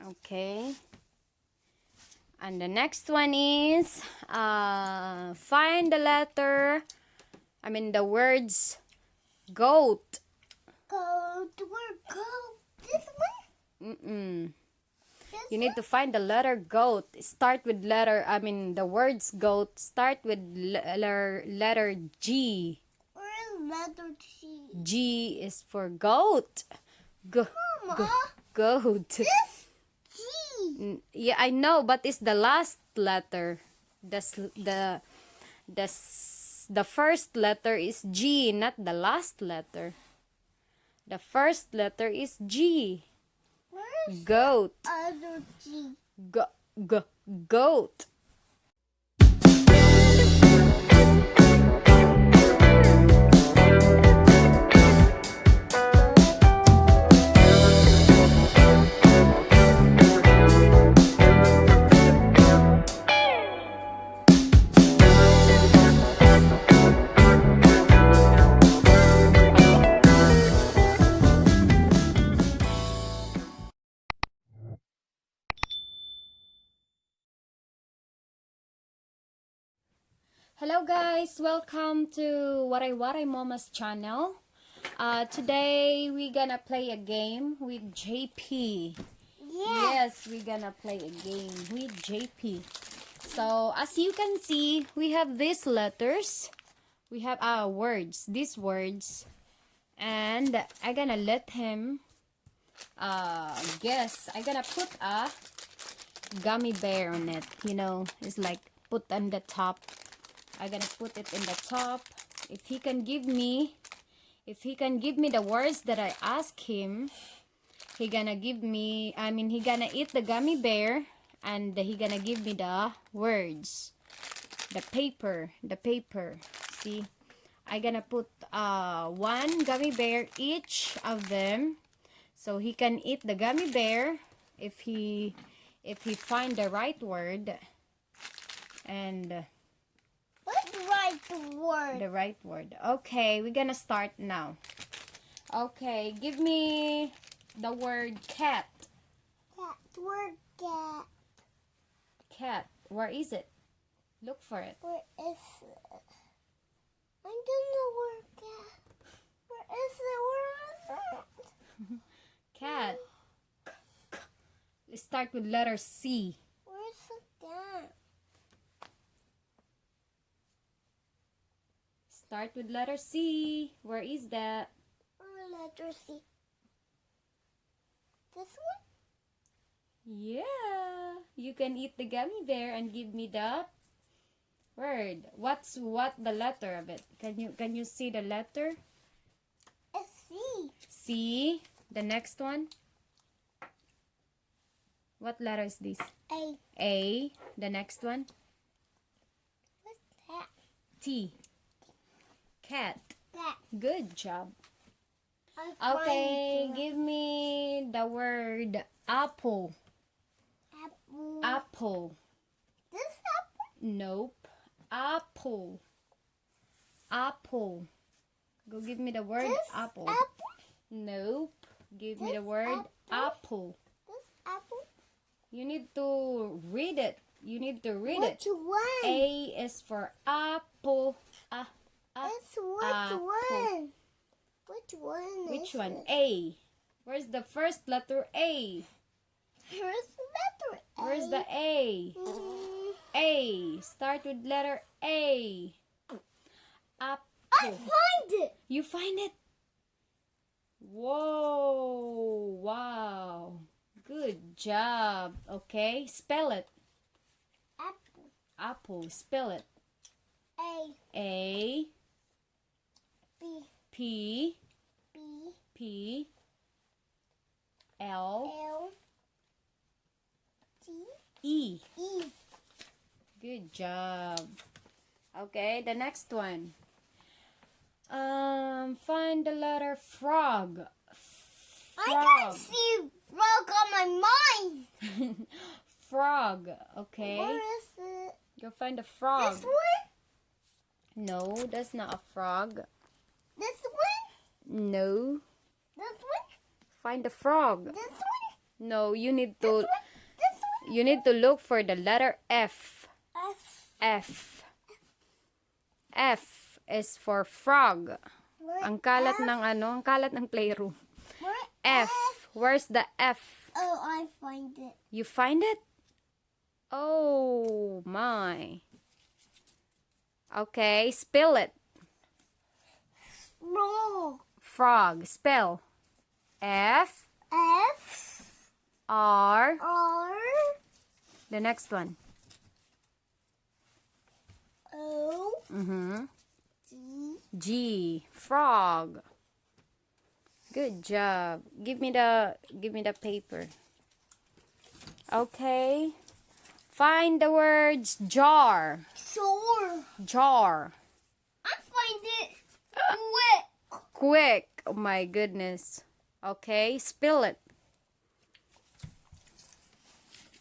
Okay. And the next one is find the letter, the words goat. Goat, word goat. This one? You need to find the letter goat. Start with the words goat start with letter G. Where is letter G? G is for goat. Mama, Goat. this G. Yeah, I know, but it's the last letter. The first letter is G, not the last letter. The first letter is G. Where's Goat. the other G? Goat. Hello guys, welcome to Waray Momma's channel. Today we're gonna play a game with JP. Yeah. Yes, we're gonna play a game with JP. So as you can see, we have these letters. We have our words, these words. And I'm gonna let him guess. I'm gonna put a gummy bear on it. It's like put on the top. I'm gonna put it in the top. If he can give me the words that I ask him, he gonna give me, he gonna eat the gummy bear, and he gonna give me the words. The paper. See, I'm gonna put one gummy bear each of them, so he can eat the gummy bear if he find the right word. And the right word. Okay, we're gonna start now. Okay, give me the word cat. Word cat. Cat. Where is it? Look for it. Where is it? I don't know where cat. Where is it? Cat. Let's start with letter C. Where is the cat? Start with letter C. Where is that? Letter C. This one? Yeah. You can eat the gummy bear and give me the word. What the letter of it? Can you see the letter? It's C. C. The next one. What letter is this? A. A. The next one. What's that? T. Cat. Cat. Good job. I'm Okay, trying to- give me the word apple. Apple. Apple. This apple? Nope. Apple. Apple. Go give me the word This apple. apple? Nope. Give me the This word apple? apple. This apple? You need to read it. Which it. one? A is for apple. It's which apple. one? Which one? Which is one? it? A. Where's the first letter A? Where's the letter A? Where's the A? A. Start with letter A. Apple. I find it. You find it? Whoa. Wow. Good job. Okay. Spell it. Apple. Apple. Spell it. A. A. B. P. B. P. L. L. T. E. E. Good job. Okay, the next one. Find the letter frog. I can see frog on my mind. Frog. Okay. Where is it? Go find the frog. This one? No, that's not a frog. This one? No. This one? Find the frog. This one? No, you need This to one? This one? you need to look for the letter F. F. F. F is for frog. Where Ang kalat F? ng ang kalat ng playroom. Where F. Where's the F? Oh, I find it. You find it? Oh my. Okay, spell it. Roll. Frog. Spell. F. F. R. R. The next one. O. G. G. Frog. Good job. Give me the paper. Okay. Find the words jar. Sure. Jar. I find it. Quick. Quick. Oh my goodness. Okay, spill it.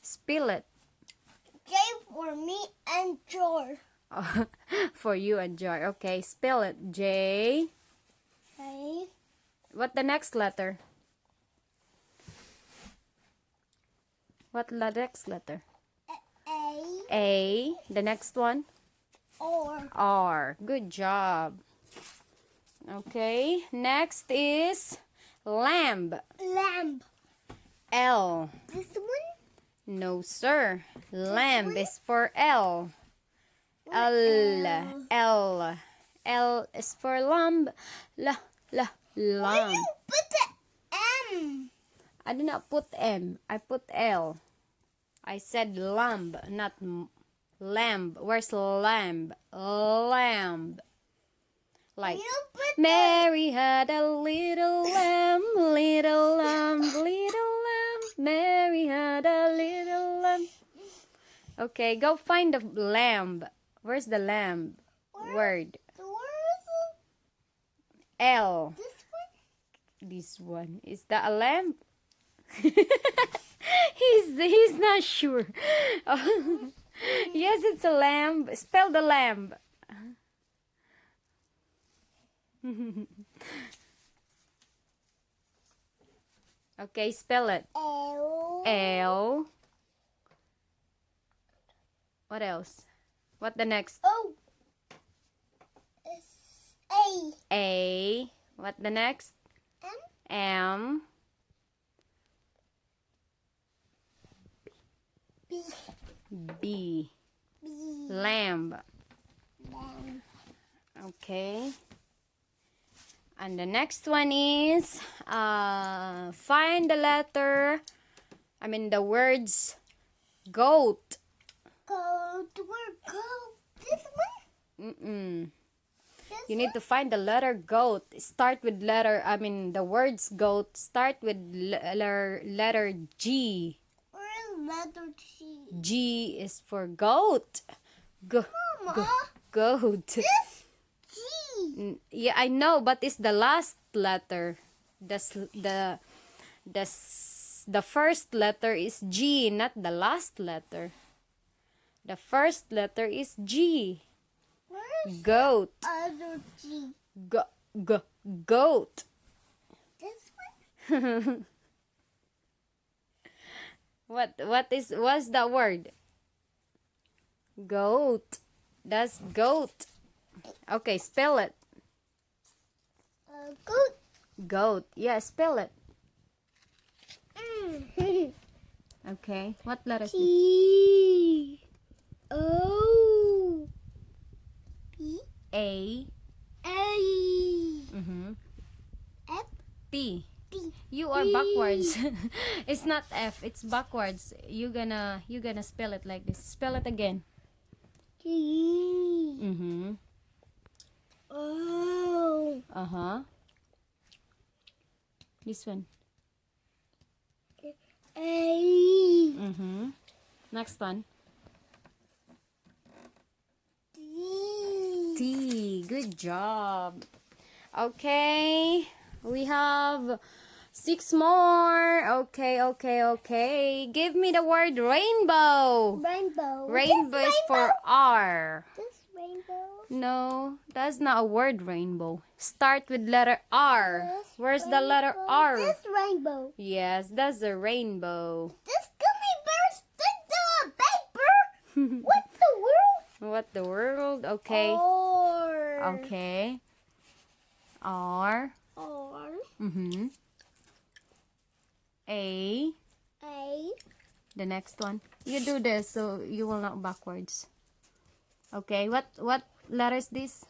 Spill it. J for me and jar. For you and jar. Okay, spell it. J. Okay. What the next letter? What the next letter? A. A. The next one? R. R. Good job. Okay, next is lamb. Lamb. L. This one? No, sir. Lamb one? is for L. L. L. L is for lamb. Why Why lamb. you put the M? I did not put M. I put L. I said lamb, not lamb. Where's lamb? Lamb. Like You put Mary had a little lamb, little lamb, little lamb. Mary had a little lamb. Okay, go find the lamb. Where's the lamb word? Where is it? L. This one? This one. Is that a lamb? he's not sure. Yes, it's a lamb. Spell the lamb. Okay, spell it. L. L. What else? What the next? O. S. A. A. What the next? M. M. B. B. B. Lamb. Lamb. Okay. And the next one is find the letter, the words goat. Go to work. Go. This one? This You need to find the letter goat. Start with the words goat start with letter G. Where is letter G? G is for goat. Mama. Goat. This G. Yeah, I know, but it's the last letter. The first letter is G, not the last letter. The first letter is G. Where is Goat. other G? Goat. This one? What's that word? Goat. That's goat. Okay, spell it. Goat. Goat. Yeah, spell it. Mm. Okay. What letter is it? T. O. P. A. A. F. T. T. You are backwards. It's not F. It's backwards. You gonna spell it like this. Spell it again. T. O. This one. A. Next one. T. T. Good job. Okay. We have 6 more. Okay. Give me the word rainbow. Rainbow. Rainbow This is for R. This Rainbow. No, that's not a word, rainbow. Start with letter R. This Where's the letter rainbow. R? This rainbow. Yes, that's a rainbow. This gummy bear stick to a paper. What the world? What the world? Okay. Or. Okay. R. Or. Mm-hmm. A. A. The next one. You do this so you will not backwards. Okay. What letter is this?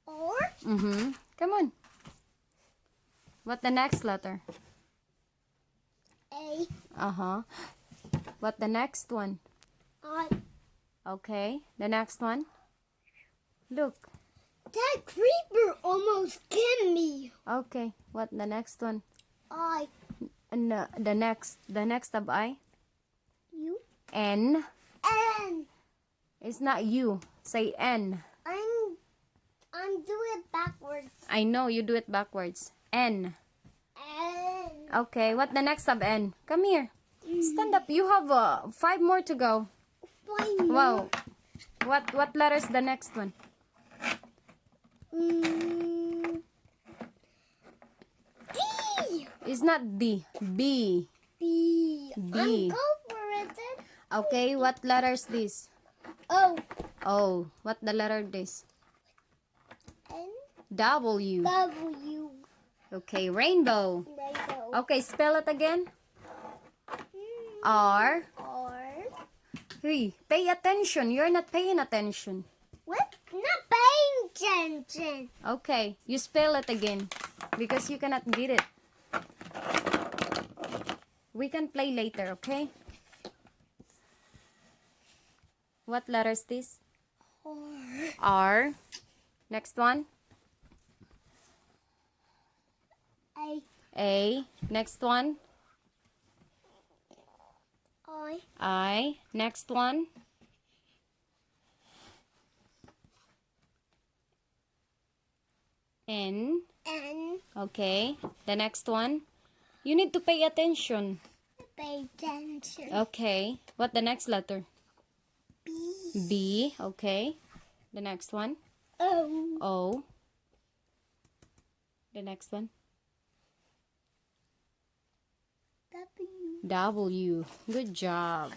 Or. Mm-hmm. Come on. What the next letter? A. Uh-huh. What the next one? I. Okay. The next one. Look. That creeper almost killed me. Okay. What the next one? I. No, the next of I. You. N. And. It's not you. Say N. I'm doing it backwards. I know you do it backwards. N. And. Okay. What the next of N? Come here. Stand up. You have 5 more to go. Fine. Wow. What letter is the next one? D. It's not D. B. B. B. Go for it then. Okay. What letter is this? O. Oh. What the letter this? N. W. W. Okay. Rainbow. Rainbow. Okay. Spell it again. R. R. Hey, pay attention. You're not paying attention. What? Not paying attention. Okay, you spell it again because you cannot get it. We can play later, okay? What letter is this? R. R. Next one. A. A. Next one. I. I. Next one. N. N. Okay. The next one. You need to pay attention. Pay attention. Okay. What the next letter? B. B. Okay. The next one. O. O. The next one. W. W. Good job.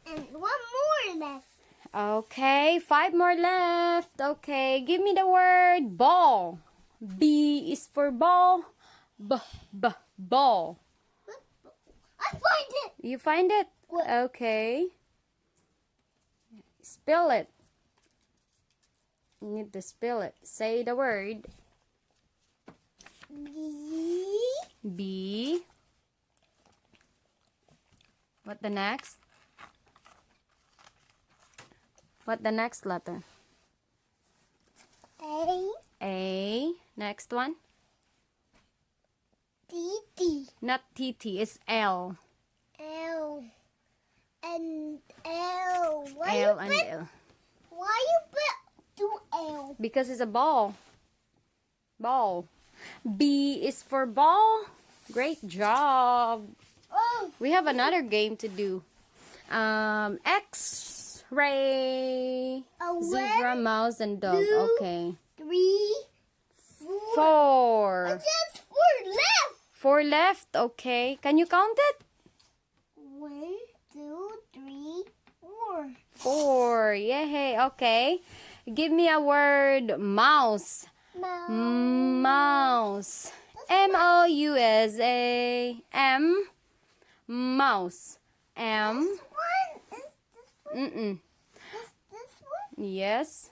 And one more left. Okay, 5 more left. Okay, give me the word ball. B is for ball. Ball. I find it. You find it? What? Okay. Spell it. You need to spell it. Say the word. B. B. What the next? What the next letter? A. A. Next one? T. T. Not TT, it's L. L. And L. Why L you and put? L. Why you put two L? Because it's a ball. Ball. B is for ball. Great job. Oh. We have another game to do. X-ray. Zebra, mouse, and dog. two, Okay. 3, 4. 4. Just 4 left. 4 left. Okay. Can you count it? 1, 2, 3, 4. 4. Yay. Okay. Give me a word. Mouse. Mouse. M-O-U-S-A. M. Mouse. M. One. Is this one? Mm-mm. This one? Yes.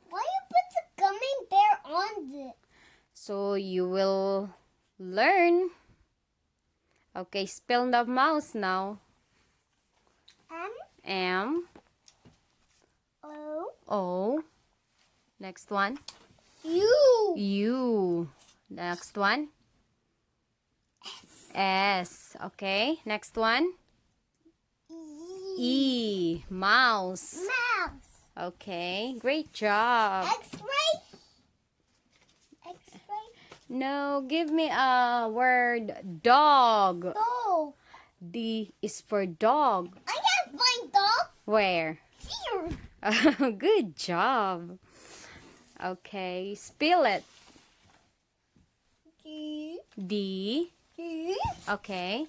Why you put the gummy bear on it? So you will learn. Okay, spell the mouse now. M. M. O. O. Next one. U. U. Next one. S. Okay. Next one. E. Mouse. Mouse. Okay. Great job. X-ray. X-ray. No, give me a word. Dog. Oh. D is for dog. I can't find Where? Here. Oh, good job. Okay, spell it. D. D. D. Okay.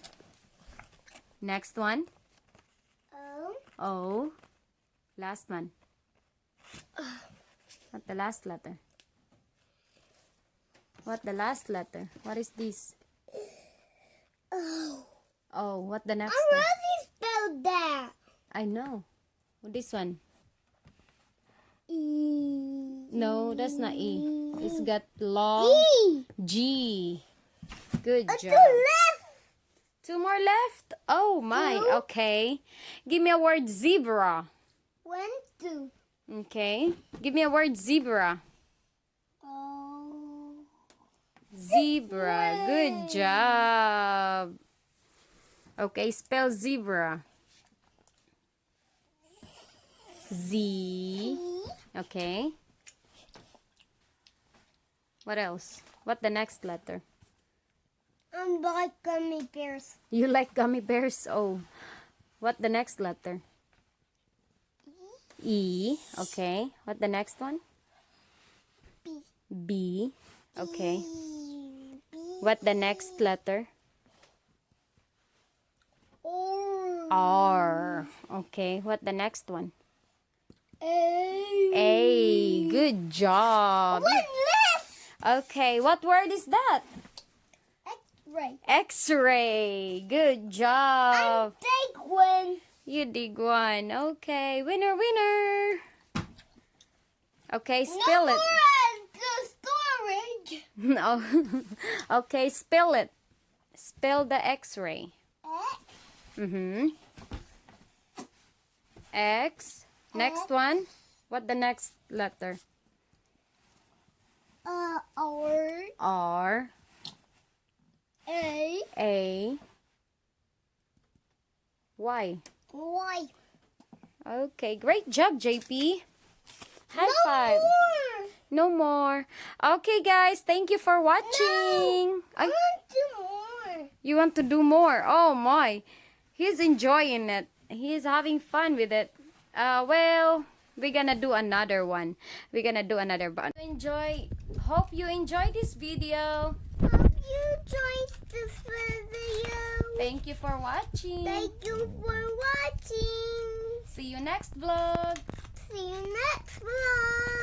Next one. O. O. Last one. What the last letter? What the last letter? What is this? O. Oh, what the next I one? already spelled that. I know. This one. E. No, that's not E. It's got long G. G. Good To job. left. Two more left. Oh my. Two. Okay. Give me a word zebra. 1, 2. Okay. Give me a word zebra. O. Zebra. Good job. Okay, spell zebra. Z. E. Okay. What else? What the next letter? Like gummy bears. You like gummy bears? Oh. What the next letter? E. Okay. What the next one? B. B. Okay. B. What the next letter? R. R. Okay. What the next one? A. A. Good job. One left. Okay. What word is that? X-ray. X-ray. Good job. Take one. You dig one. Okay. Winner, winner. Okay. Spill no it. more storage. No. Okay. Spill it. Spill the X-ray. Mm-hmm. X. Next one. What the next letter? R. R. A. A. Y. Y. Okay. Great job, JP. High No five. more. No more. Okay, guys. Thank you for watching. I want two more. You want to do more? Oh, my. He's enjoying it. He's having fun with it. Well, we're gonna do another one. We're gonna do another one. Hope you enjoy this video. Hope you enjoyed this video. Thank you for watching. Thank you for watching. See you next vlog. See you next vlog.